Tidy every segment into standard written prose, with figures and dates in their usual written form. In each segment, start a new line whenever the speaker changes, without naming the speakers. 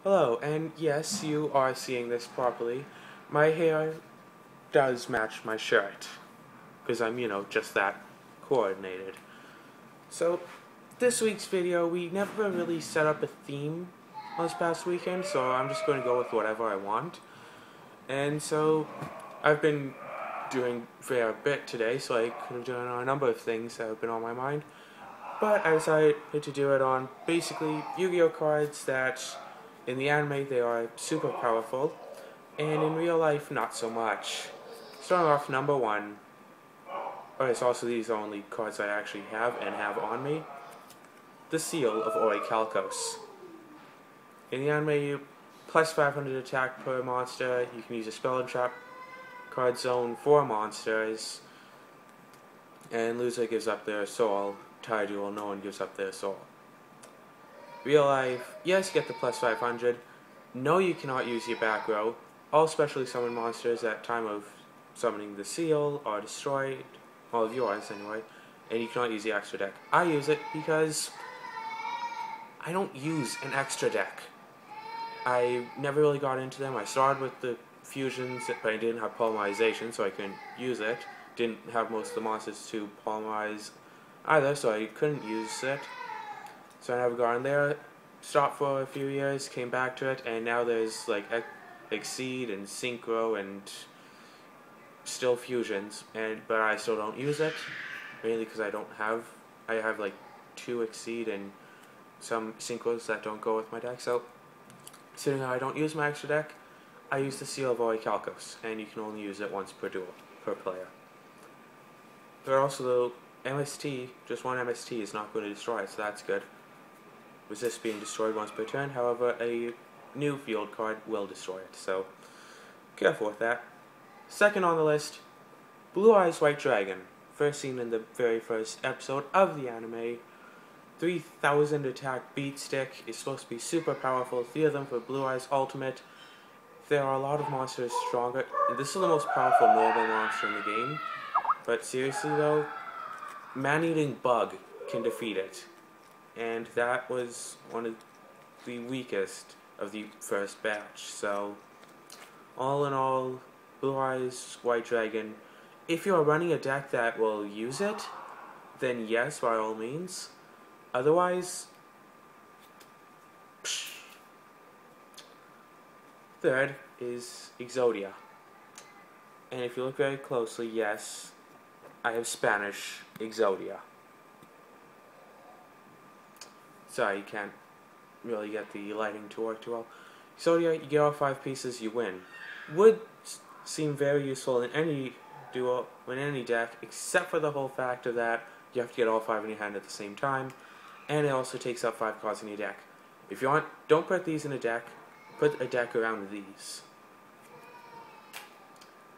Hello, and yes, you are seeing this properly. My hair does match my shirt, because I'm, just that coordinated. So, this week's video, we never really set up a theme on this past weekend, so I'm just going to go with whatever I want. And so, I've been doing a fair bit today, so I could have done a number of things that have been on my mind. But I decided to do it on basically Yu-Gi-Oh cards that in the anime they are super powerful, and in real life not so much. Starting off number one, it's also these are only cards I actually have and have on me, the Seal of Orichalcos. In the anime, you plus 500 attack per monster, you can use a spell and trap card zone for monsters, and loser gives up their soul. Tie duel, no one gives up their soul. Real life, yes, you get the plus 500. No, you cannot use your back row. All specially summoned monsters at time of summoning the seal are destroyed, all of yours anyway, and you cannot use the extra deck. I use it because I don't use an extra deck. I never really got into them. I started with the fusions, but I didn't have polymerization, so I couldn't use it. Didn't have most of the monsters to polymerize either, so I couldn't use it. So I never got in there. Stopped for a few years, came back to it, and now there's like Exceed and Synchro and still fusions, but I still don't use it, mainly because I have like 2 Exceed and some Synchros that don't go with my deck. So considering I don't use my extra deck, I use the Seal of Orichalcos, and you can only use it once per duel, per player. There are also the MST, just one MST is not going to destroy it, so that's good. Resist being destroyed once per turn, however, a new field card will destroy it, so careful with that. Second on the list, Blue Eyes White Dragon, first seen in the very first episode of the anime. 3000 attack beat stick is supposed to be super powerful, 3 of them for Blue Eyes Ultimate. There are a lot of monsters stronger. This is the most powerful normal monster in the game, but seriously though, Man-Eating Bug can defeat it. And that was one of the weakest of the first batch. So, all in all, Blue Eyes White Dragon, if you are running a deck that will use it, then yes, by all means. Otherwise, psh. Third is Exodia. And if you look very closely, yes, I have Spanish Exodia. Sorry, you can't really get the lighting to work too well. Exodia, you get all 5 pieces, you win. Would seem very useful in any duel, in any deck, except for the whole factor that you have to get all 5 in your hand at the same time, and it also takes up 5 cards in your deck. If you want, don't put these in a deck, put a deck around these.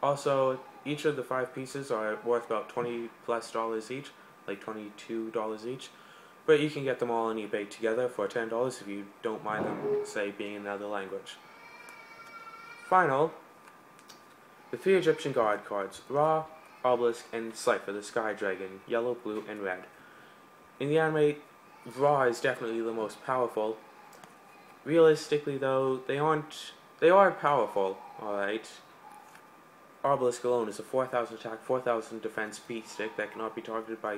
Also, each of the 5 pieces are worth about $20+ each, like $22 each. But you can get them all on eBay together for $10 if you don't mind them, say, being in another language. Final, the 3 Egyptian God cards, Ra, Obelisk, and Cypher, the Sky Dragon, yellow, blue, and red. In the anime, Ra is definitely the most powerful. Realistically though, they are powerful, alright. Obelisk alone is a 4000 attack, 4000 defense beat stick that cannot be targeted by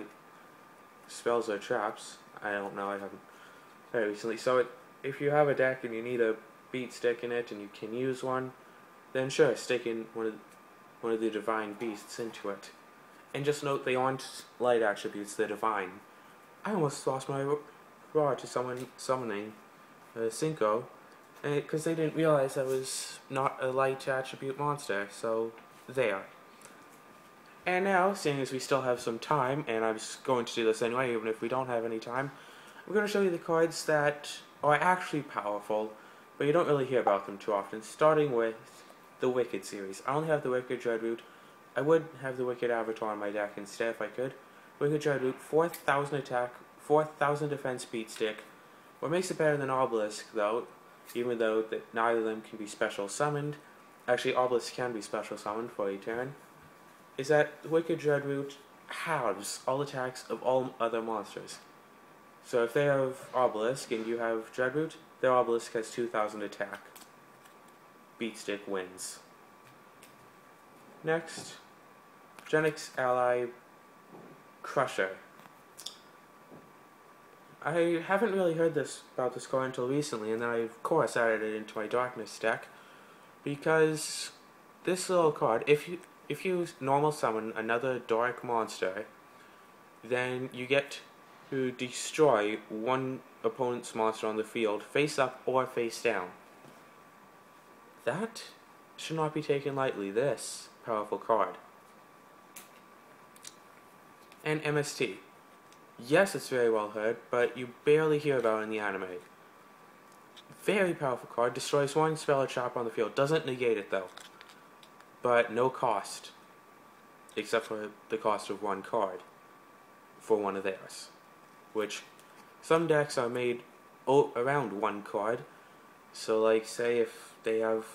spells or traps. I don't know, I haven't very recently. So if you have a deck and you need a beat stick in it and you can use one, then sure, stick in one of the divine beasts into it. And just note they aren't light attributes, they're divine. I almost lost my Raw to someone summoning Cinco, because they didn't realize I was not a light attribute monster, so there. And now, seeing as we still have some time, and I'm just going to do this anyway, even if we don't have any time, I'm going to show you the cards that are actually powerful, but you don't really hear about them too often, starting with the Wicked series. I only have the Wicked Dreadroot. I would have the Wicked Avatar on my deck instead if I could. Wicked Dreadroot, 4000 attack, 4000 defense beat stick. What makes it better than Obelisk, though, even though neither of them can be special summoned, actually Obelisk can be special summoned for a turn, is that the Wicked Dreadroot halves all attacks of all other monsters. So if they have Obelisk and you have Dreadroot, Their obelisk has 2,000 attack. Beatstick wins. Next, Genix ally Crusher. I haven't really heard about this card until recently, and then I of course added it into my Darkness deck, because this little card, if you normal summon another dark monster, then you get to destroy one opponent's monster on the field, face up or face down. That should not be taken lightly, this powerful card. And MST. Yes, it's very well heard, but you barely hear about it in the anime. Very powerful card, destroys one spell or trap on the field. Doesn't negate it though. But no cost. Except for the cost of one card. For one of theirs. Which, some decks are made around one card. So like, say if they have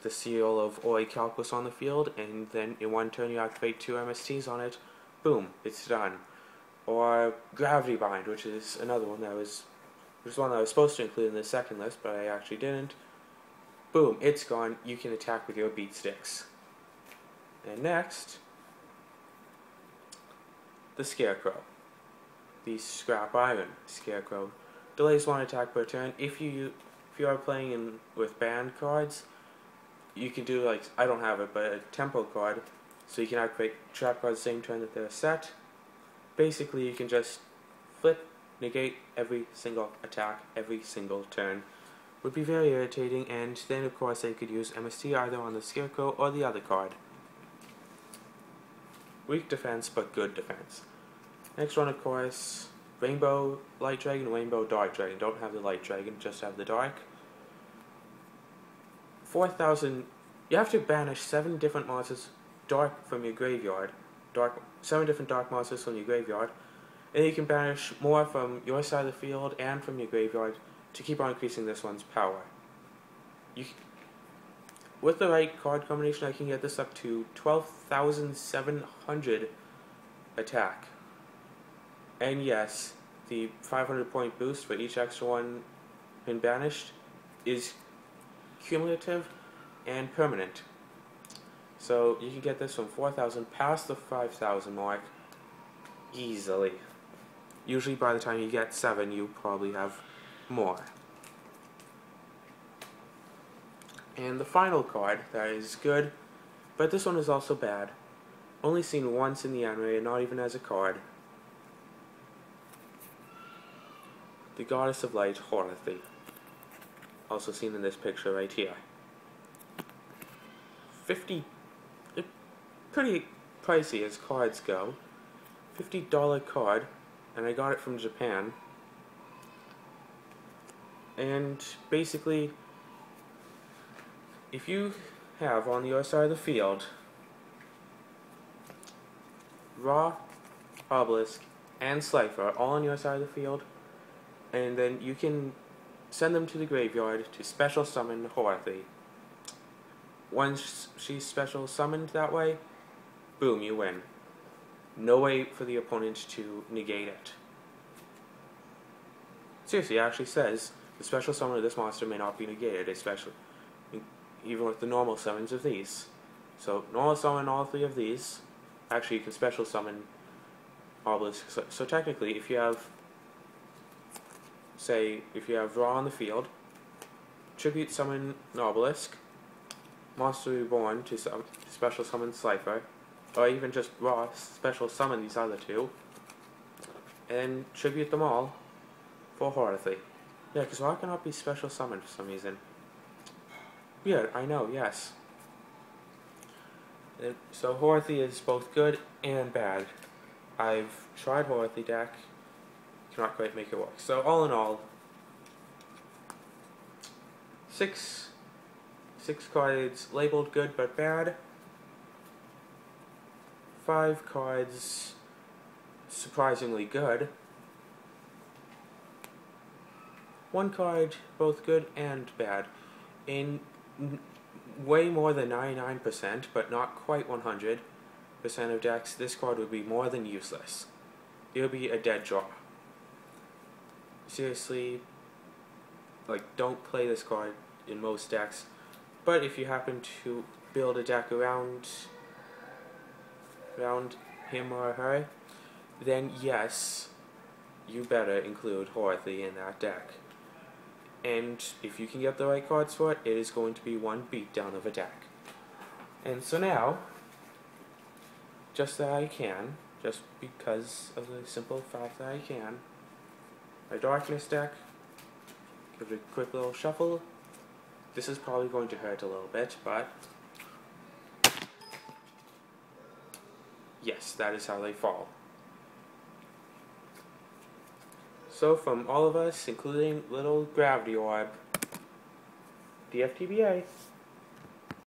the seal of Oi Calculus on the field, and then in one turn you activate 2 MSTs on it, boom, it's done. Or Gravity Bind, which is another one that was one that I was supposed to include in the second list, but I actually didn't. Boom, it's gone. You can attack with your beat sticks. And next, the Scarecrow. The Scrap Iron Scarecrow. Delays 1 attack per turn. If you are playing with banned cards, you can do, like, I don't have it, but a tempo card, so you can activate trap cards the same turn that they're set. Basically, you can just flip, negate every single attack, every single turn. Would be very irritating, and then of course they could use MST either on the Scarecrow or the other card. Weak defense, but good defense. Next one, of course, Rainbow Light Dragon, Rainbow Dark Dragon. Don't have the Light Dragon, just have the Dark. 4,000. You have to banish 7 different monsters dark from your graveyard. 7 different dark monsters from your graveyard. And you can banish more from your side of the field and from your graveyard to keep on increasing this one's power. With the right card combination, I can get this up to 12,700 attack. And yes, the 500 point boost for each extra one been banished is cumulative and permanent. So you can get this from 4,000 past the 5,000 mark easily. Usually by the time you get 7, you probably have more. And the final card that is good, but this one is also bad. Only seen once in the anime, and not even as a card. The Goddess of Light, Horothy. Also seen in this picture right here. 50, pretty pricey as cards go. $50 card, and I got it from Japan. And basically, if you have on your side of the field Raw, Obelisk, and Slifer all on your side of the field, and then you can send them to the graveyard to special summon Horothy. Once she's special summoned that way, boom, you win. No way for the opponent to negate it. Seriously, it actually says the special summon of this monster may not be negated, especially even with the normal summons of these. So normal summon all 3 of these. Actually, you can special summon Obelisk. So technically, if you have, say, if you have Raw on the field, tribute summon an Obelisk, Monster Reborn to special summon Slifer, or even just Raw special summon these other 2, and tribute them all for Horothy. Yeah, because Raw cannot be special summoned for some reason. Weird, I know, yes. And so Horothy is both good and bad. I've tried Horothy deck, cannot quite make it work. So all in all, 6 cards labeled good but bad. 5 cards surprisingly good. 1 card both good and bad. In way more than 99%, but not quite 100% of decks, this card would be more than useless. It would be a dead draw. Seriously, don't play this card in most decks. But if you happen to build a deck around him or her, then yes, you better include Horthy in that deck. And if you can get the right cards for it, it is going to be one beatdown of a deck. And so now, just that I can, just because of the simple fact that I can, my Darkness deck, give it a quick little shuffle. This is probably going to hurt a little bit, but yes, that is how they fall. So from all of us, including little Gravity Orb, DFTBA.